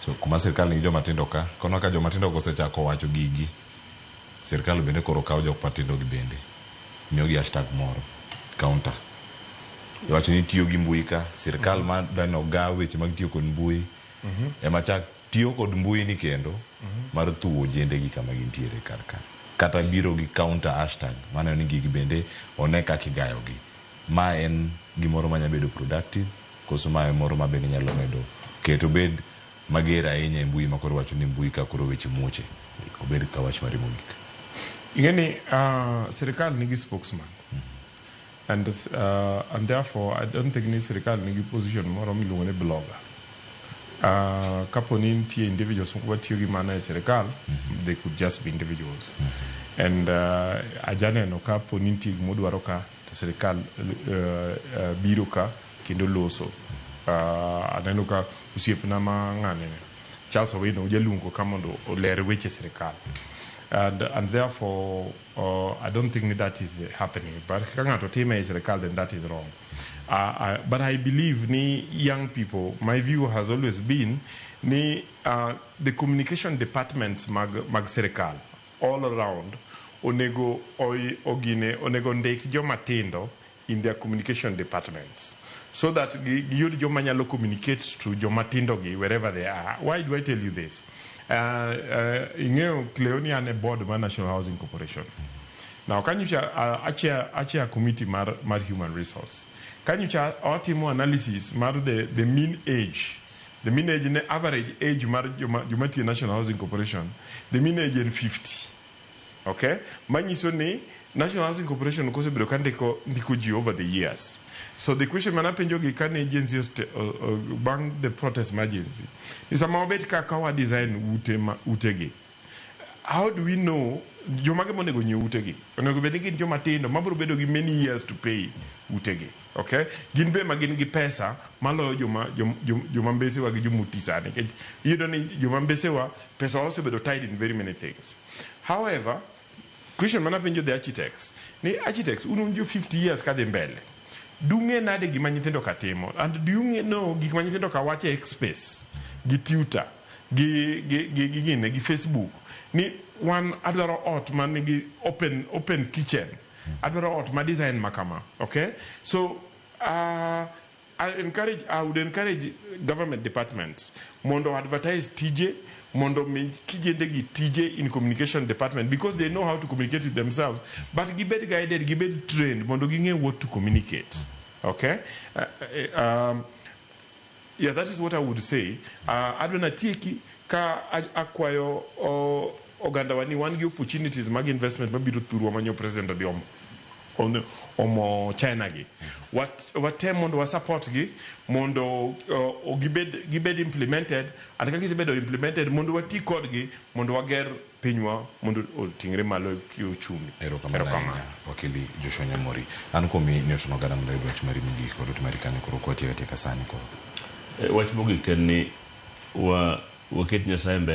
So kuma sirkal ni joma tindo ka kono ka joma tindo kosechako wacho gigi, sirkal bende koro kawo jok matindo gi bende miyogi hashtag moro counter. Iwacho ni tiyo gi mbui ka sirkal ma dano gawe weche mag tiyo kod mbui ema chak tiyo kod mbui ni kendo mar thuwo ojende gi kama gintiere karka. Kata biro gi counter hashtag mano ni gigi bende one kaka igayo gi. Ma en gimoro ma nyabedo productive koso ma en moro ma bende nyalo medo keto bed magera ahinya e mbui makoro wacho ni mbui ka koro weche muoche obed ka wach mari mogik. Ingeni sirkal nigi spokesman and therefore I don't think ni sirkal nigi position moro miluongo ni blogger. Kapo ni nitie individuals moko matiyo gi mana e sirkal, they could just be individuals. And ajaneno kapo ni nitie gimodwaro ka to sirkal biro ka kendo loso. Aneno ka osiepna ma ng'ane Charles Owino jalungo ka mondo oler weche sirkal. And therefore, I don't think that is happening. But then that is wrong. But I believe ni young people, my view has always been ni the communication departments mag Sirkal all around onego ndek joma tindo in their communication departments, so that giyud joma nyalo communicate to joma tindo gi wherever they are. Why do I tell you this? Cleonia and a board of National Housing Corporation. Now, can you actually a committee mar human resource? Can you ultimo analysis mar the mean age, the average age mar Jumati National Housing Corporation, the mean age in 50. Okay? Manisone National Housing Corporation because ndikuji over the years. So the question manapenjogi can agencies bang the protest emergency is a mabet kakawa design utegi. How do we know jomage monego nyi utegi? Onego bedigi joma tindo mabro bedo gi many years to pay utegi. Okay? Ginbe magin gi pesa malo joma mbese wa gi jomutisane. You don't need joma mbese wa pesa also bedo tied in very many things. However, question manapenjo the architects. Ni architects ununjo 50 years kadhi mbele. Dunge nade gima nyithindo katimo, and do you know gima nyithindo kawache X-Space, gi Twitter, gi Facebook. Ni one adwaro ot man gi open kitchen. Adwaro ot ma design makama, okay? So I would encourage government departments mondo advertise TJ, mondo kijende gi TJ in communication department, because they know how to communicate with themselves, but gibed guided, gibed trained mondo ginge what to communicate. Okay? Yeah, that is what I would say. Adwana tieki ka akwayo oganda wani one opportunities mag investment mabiro thuru manyo president of the omo China gi. What time mondo wa support gi mondo gibed implemented, and kaka gibedo implemented mondo wati code gi mondo wager pinywa mondo otingre malo ki uchumi. Erokamana Wakili Joshua Nyamori. An komi ni otono gada mledo wach mari migi kod tumarikane koro kwa tika sani koro. Wach mogi ken ni waket Nyasaye mbele.